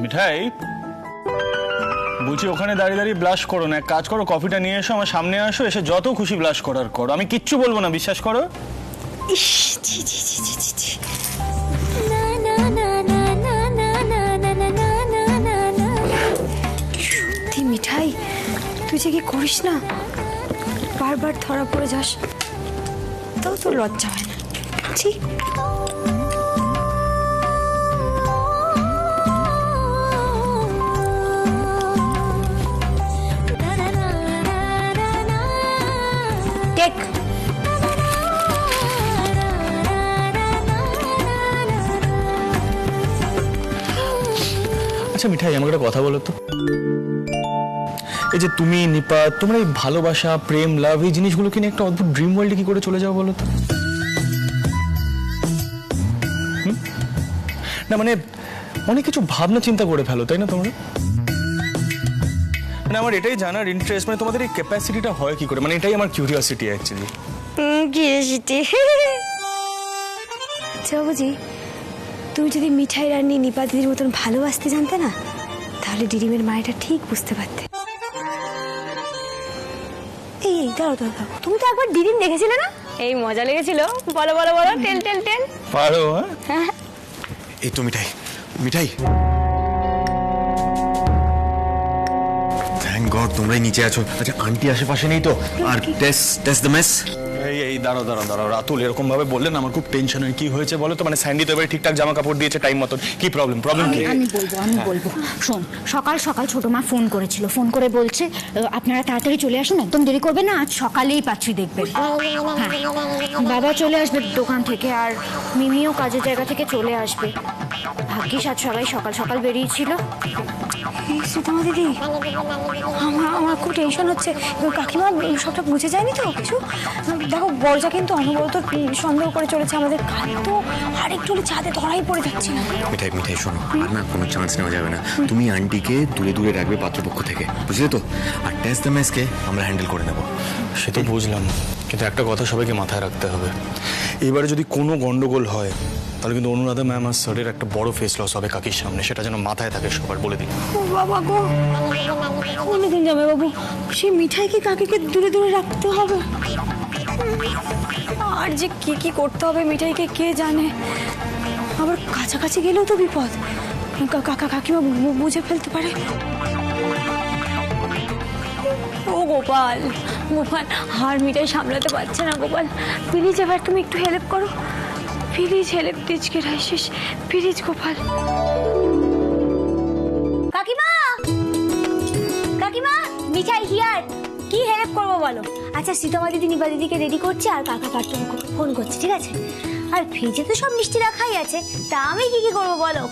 মিঠাই, বলছি ওখানে দাঁড়িয়ে দাঁড়িয়ে ব্লাশ করো না, এক কাজ করো, কফিটা নিয়ে এসো, আমার সামনে আসো, এসে যত খুশি ব্লাশ করার করো, আমি কিচ্ছু বলবো না, বিশ্বাস করো। ইস, ছি ছি ছি ছি ছি ছি। সত্যি মিঠাই, তুই যে কি করিস না, বারবার ধরা পড়ে যাস, তাও তোর লজ্জা হয় না? ছি। টেক। আচ্ছা মিঠাই, আমাকে একটা কথা বলো তো, এই যে তুমি নিপা, তোমরা এই ভালোবাসা, প্রেম, লাভ, এই জিনিসগুলোকে নিয়ে একটা অদ্ভুত ড্রিম ওয়ার্ল্ডে কি করে চলে যাও বলো তো? না মানে অনেক কিছু ভাবনা চিন্তা করে ফেলো, তাই না তোমরা? মানে আমার এটাই জানার ইন্টারেস্ট, মানে তোমাদের এই ক্যাপাসিটিটা হয় কি করে, মানে এটাই আমার কিউরিওসিটি অ্যাকচুয়ালি। আচ্ছা বাবুজি, তুমি যদি মিঠাই রানী নিপা দিদির মতন ভালোবাসতে জানতে না, তাহলে ডিডিমের মায়েটা ঠিক বুঝতে পারতে। এই দাঁড়াও দাঁড়াও, তুমি তো একবার দিদিন দেখেছিলে না? এই মজা লেগেছিল, বলো বলো বলো, টেল টেল টেল। পারো? হ্যাঁ এই তো মিঠাই, মিঠাই, থ্যাংক গড তোমরাই নিচে আছো। আচ্ছা আন্টি আশেপাশে নেই তো? আর টেস্ট দ্য মেস। এই দাঁড়াও দাঁড়াও দাঁড়াও, রাতুল এরকম ভাবে বললেন আমার খুব টেনশন হয়। কি হয়েছে বলো তো? মানে স্যান্ডি তো এবারে ঠিকঠাক জামা কাপড় দিয়েছে টাইম মতন, কি প্রবলেম কি? আমি বলবো শোন, সকাল সকাল ছোট মা ফোন করেছিল, ফোন করে বলছে আপনারা তাড়াতাড়ি চলে আসুন, একদম দেরি করবেন না, আজ সকালেই পাচ্ছি দেখবেন। হ্যাঁ, বাবা চলে আসবে দোকান থেকে, আর মিমিও কাজের জায়গা থেকে চলে আসবে। ভাগ্যিস আজ সবাই সকাল সকাল বেরিয়েছিল। সুতমা দিদি, আমার খুব টেনশন হচ্ছে, কাকিমা সবটা বুঝে যায়নি তো কিছু? দেখো বর্জা কিন্তু অনবরত সন্দেহ করে চলেছে আমাদের, কাল তো আরেকটু ছাদে ধরাই পড়ে যাচ্ছে না। মিঠাই মিঠাই শোনো, আর না কোনো চান্স নেওয়া যাবে না। তুমি আন্টিকে দূরে দূরে রাখবে পাত্রপক্ষ থেকে, বুঝলে তো? আর টেস্ট দ্য মেসকে আমরা হ্যান্ডেল করে নেবো। সে তো বুঝলাম, কিন্তু একটা কথা সবাইকে মাথায় রাখতে হবে, এবারে যদি কোনো গন্ডগোল হয় তাহলে কিন্তু অনুরাধা ম্যাম আর স্যারের একটা বড় ফেস লস হবে কাকির সামনে, সেটা যেন মাথায় থাকে সবার, বলে দিই। ও বাবা গো, অনেকদিন যাবে বাবু, সেই মিঠাইকে কাকিকে দূরে দূরে রাখতে হবে। আর যে কি কি করতে হবে মিঠাইকে কে জানে, আবার কাছাকাছি গেলেও তো বিপদ, কাকা কাকিমা বুঝে ফেলতে পারে। ও গোপাল, গোপাল আর মিঠাই সামলাতে পারছে না গোপাল, প্লিজ এবার তুমি একটু হেল্প করো, প্লিজ হেল্প দিজকে রাইসিস, প্লিজ গোপাল। কাকিমা, কাকিমা, মিঠাই হিয়ার, কি হেল্প করবো বলো? আচ্ছা সীতামা দিদি নিপা দিদিকে রেডি করছে, আর কাকা কার্টুনকে ফোন করছে, ঠিক আছে? আর ফ্রিজে তো সব মিষ্টি রাখাই আছে, তা আমি কি কি করবো বলো?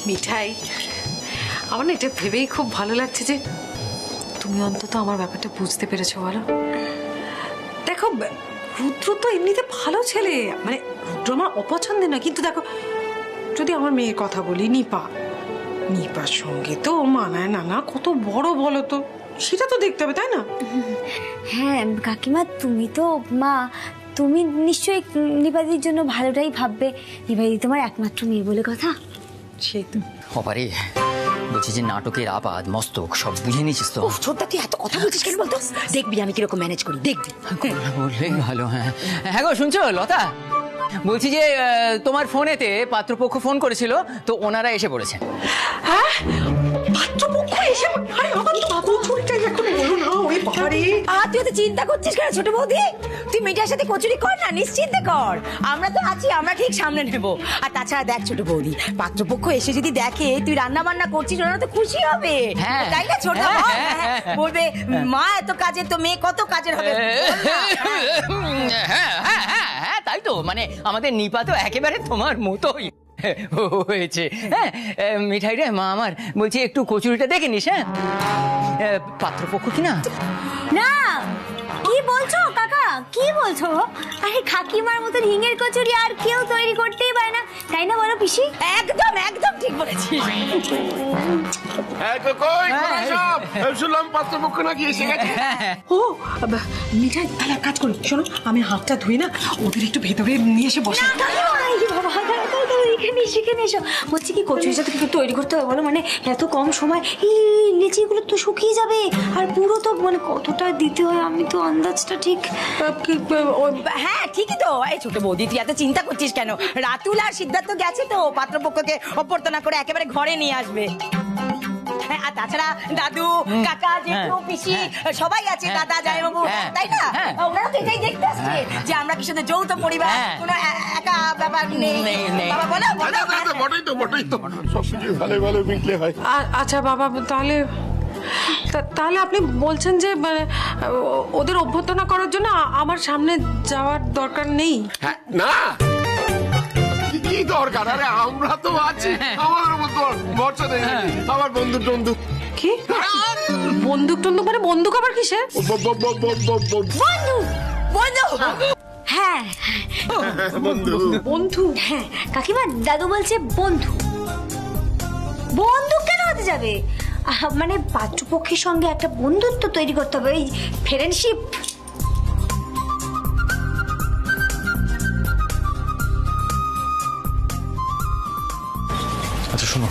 মিঠাই, আমার না এটা ভেবেই খুব ভালো লাগছে যে তুমি অন্তত আমার ব্যাপারটা বুঝতে পেরেছো। বলো, দেখো রুদ্র তো এমনিতে ভালো ছেলে, মানে রুদ্র আমার অপছন্দের না, কিন্তু দেখো যদি আমার মেয়ের কথা বলি, নিপার সঙ্গে তো মানায় না, না কত বড় বলো তো, সেটা তো দেখতে হবে, তাই না? হ্যাঁ কাকিমা, তুমি তো মা, তুমি নিশ্চয়ই নিপাদির জন্য ভালোটাই ভাববে, নিপাদি তোমার একমাত্র মেয়ে বলে কথা। সেই তো হবারে, বলছি যে নাটকের আপাদ মস্তক সব বুঝে নিয়েছিস তো? ছোটদা তুই এত কথা বলছিস কেন বলতো? দেখবি আমি কিরকম ম্যানেজ করি, দেখবি। বললেই ভালো। হ্যাঁ হ্যাঁ গো, শুনছো লতা? বলছি যে তোমার ফোনেতে পাত্রপক্ষ ফোন করেছিল, তো ওনারা এসে পড়েছেন। হ্যাঁ, পাত্রপক্ষ এসে, আরে আমার তো কচুরিটাই এখন বলো না, ওই বাড়ি। আর তুই তো চিন্তা করছিস কেন ছোট বৌদি? তুই মিঠার সাথে কচুরি কর না, নিশ্চিন্তে কর, আমরা তো আছি, আমরা ঠিক সামনে নেব। আর তাছাড়া দেখ ছোট বৌদি, পাত্রপক্ষ এসে যদি দেখে তুই রান্না বান্না করছিস, ওরা তো খুশি হবে, হ্যাঁ। তাই না ছোট? বলবে মা এত কাজের, তো মেয়ে কত কাজের হবে। হ্যাঁ হ্যাঁ হ্যাঁ হ্যাঁ, তাই তো, মানে আমাদের নিপা তো একেবারে তোমার মতোই হয়েছে। হ্যাঁ মিঠাই রে, মা আমার বলছি একটু কচুরিটা দেখে নিস। হ্যাঁ, পাত্রপক্ষ কি না? না, কি বলছো কাকা, কি বলছো? আরে কাকিমার মতন হিঙের কচুরি আর কেউ তৈরি করতেই পারে না, তাই না বলো পিসি? একদম একদম ঠিক বলেছিস। শুনলাম পাত্রপক্ষ নাকি এসে গেছে। ও মিঠাই, তাহলে এক কাজ করি, শোনো আমি হাতটা ধুই না, ওদের একটু ভেতরে নিয়ে এসে বসে। বাবা, এখানে সেখানে এসো। বলছি কি কচুরিটা তো কিছু তৈরি করতে হবে বলো, মানে এত কম সময় এই লিচিগুলো তো শুকিয়ে যাবে, আর পুরো তো মানে কতটা দিতে হয় আমি তো আন্দাজটা ঠিক হ্যাঁ ঠিকই তো। এই ছোট বৌদি তুই এত চিন্তা করছিস কেন? রাতুল আর সিদ্ধার্থ গেছে তো পাত্রপক্ষকে অভ্যর্থনা করে একেবারে ঘরে নিয়ে আসবে। হ্যাঁ, আর তাছাড়া দাদু কাকা জেঠু পিসি সবাই আছে, দাদা জামাইবাবু, তাই না? ওনারা তো এটাই দেখতে আসছে যে আমরা কি শুধু যৌথ পরিবার, কোনো একা ব্যাপার নেই। বাবা বলো বলো। বটেই তো সবকিছু ভালো ভালো মিটলে হয়। আচ্ছা বাবা, তাহলে তাহলে আপনি বলছেন যে ওদের অভ্যর্থনা করার জন্য আমার সামনে যাওয়ার দরকার নেই? হ্যাঁ, না কি দরকার? আরে আমরা তো আছি, আমার মতো ভরসা নেই আমার বন্ধু টন্ধু। কি বন্দুক টন্দুক? মানে বন্দুক আবার কিসের? বন্ধু হ্যাঁ বন্ধু বন্ধু? হ্যাঁ কাকিমা, দাদু বলছে বন্ধু। বন্দুক কেন হতে যাবে? মানে পাত্রপক্ষের সঙ্গে একটা বন্ধুত্ব তৈরি করতে হবে, ওই ফ্রেন্ডশিপ। আচ্ছা শোনো,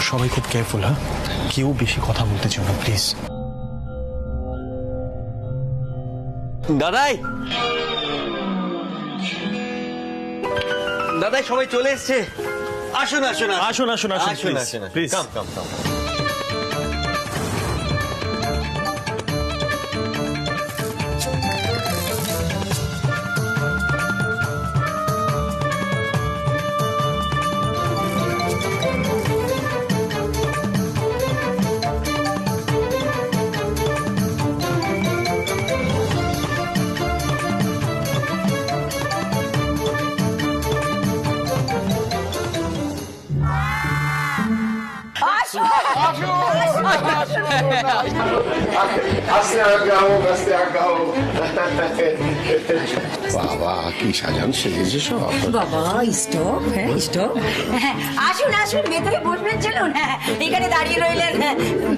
সবাই খুব কেয়ারফুল, হ্যাঁ? কেউ বেশি কথা বলতে চাও না প্লিজ। দাদাই দাদাই সবাই চলে এসছে, আসুন আসুন আসুন আসুন আসুন আসুন আসুন প্লিজ। কাম কাম কাম। বাবা কি সাজান সেজেছে সব। বাবা স্টপ, হ্যাঁ স্টপ। আসুন আসুন, ভেতরে বসবেন, চলুন। হ্যাঁ, এখানে দাঁড়িয়ে রইলেন।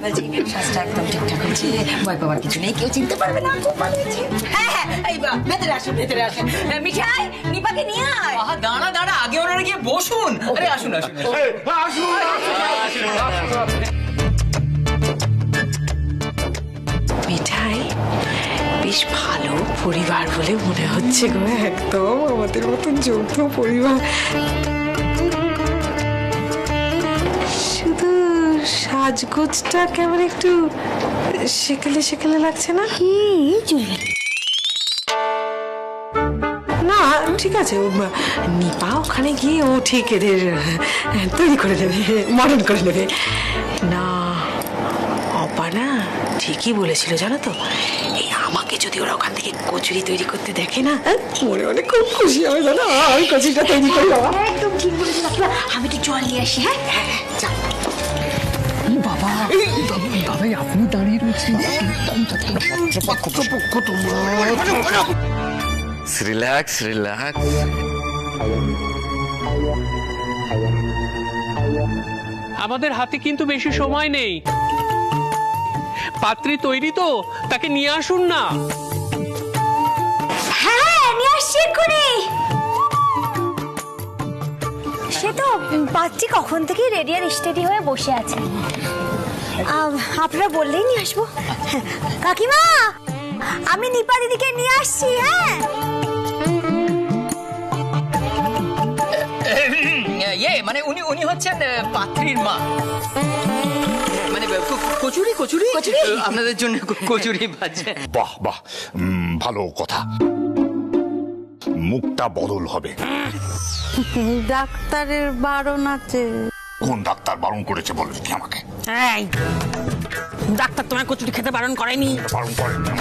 বলছি শ্বাসটা একদম ঠিকঠাক হচ্ছে, ভয় পাওয়ার কিছু নেই, কেউ চিনতে পারবে না, খুব ভালো হয়েছে। হ্যাঁ হ্যাঁ, এই ভেতরে আসুন, ভেতরে আসুন। মিঠাই নিপাকে নিয়ে আয়। আহা, দাঁড়া দাঁড়া, আগে ওনারা গিয়ে বসুন। আরে আসুন আসুন মিঠাই বেশ ভালো পরিবার বলে মনে হচ্ছে গো, একদম আমাদের মতন যৌথ পরিবার। শুধু সাজগোজটা কেমন একটু সেকেলে সেকেলে লাগছে না? না ঠিক আছে, নিপা ওখানে গিয়ে ও ঠিক এদের তৈরি করে দেবে, মডার্ন করে নেবে। না অপা না ঠিকই বলেছিল জানো তো, এই আমাকে যদি ওরা ওখান থেকে কচুরি তৈরি করতে দেখে না, মনে মনে খুব খুশি হবে জানো, আমি কচুরিটা তৈরি করি। একদম ঠিক বলেছো কাকিমা, আমি একটু জল নিয়ে আসি। হ্যাঁ রিল্যাক্স রিল্যাক্স। আমাদের হাতে কিন্তু বেশি সময় নেই। পাত্রী তৈরি তো, তাকে নিয়ে আসুন না। হ্যাঁ নিয়ে আসছি এক্ষুনি। সে তো পাত্রী কখন থেকেই রেডি আর স্টেডি হয়ে বসে আছে, আপনারা বললেই নিয়ে আসবো। কাকিমা, আমি নিপা দিদিকে নিয়ে আসছি। হ্যাঁ মানে উনি হচ্ছেন পাত্রীর মা। মানে কচুরি কচুরি আপনাদের জন্য কচুরি ভাজছে। বাহ বাহ, ভালো কথা। মুখটা বদল হবে। ডাক্তারের বারণ আছে। কোন ডাক্তার বারণ করেছে বলো কি আমাকে? এই ডাক্তার তোমার কচুরি খেতে বারণ করেনি? বারণ করেন না।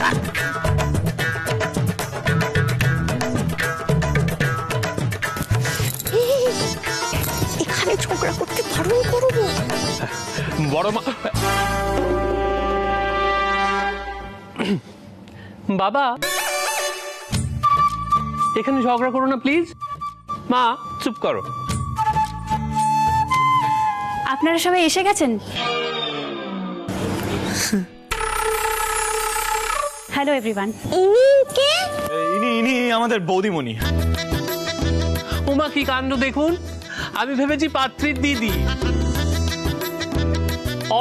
এখানে ঝগড়া করতে বারণ করবো? বড় মা, বাবা এখানে ঝগড়া করো না প্লিজ। মা চুপ করো। আপনারা সবাই এসে গেছেন। Hello everyone. ইনি আমাদের বৌদিমণি। ওমা কি কাণ্ড দেখুন, আমি ভেবেছি পাত্রীর দিদি,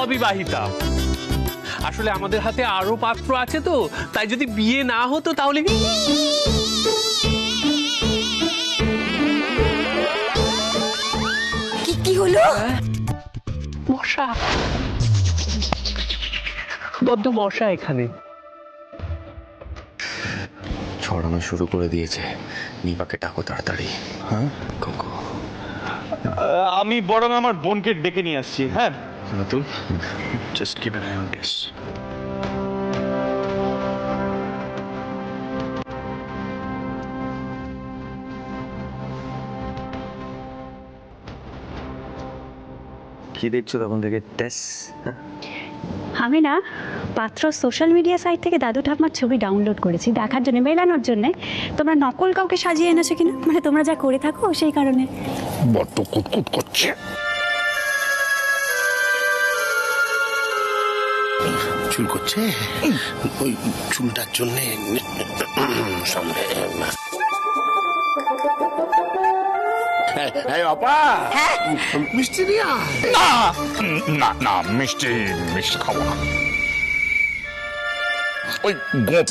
অবিবাহিতা। আসলে আমাদের হাতে আরো পাত্র আছে তো, তাই যদি বিয়ে না হতো তাহলে কি হলো? মশা, বড্ড মশা এখানে। ছড়ানো শুরু করে দিয়েছে। নিপাকে ডাকো তাড়াতাড়ি। হ্যাঁ কোকো, আমি বরং আমার বোনকে ডেকে নিয়ে আসছি। হ্যাঁ Ratul, just keep an I on this. কি দেখছো তখন থেকে? টেস আমি না পাত্র সোশ্যাল মিডিয়া সাইট থেকে দাদু ঠাকুমার ছবি ডাউনলোড করেছি দেখার জন্য, মেলানোর জন্য। তোমরা নকল কাউকে সাজিয়ে এনেছো কিনা, মানে তোমরা যা করে থাকো সেই কারণে। বড্ড কুটকুট করছে। চুল করছে, ওই চুলটার জন্য সামনে অপা মিষ্টি নিয়ে না না না, মিষ্টি মিষ্টি খাবো না। ওই গোপ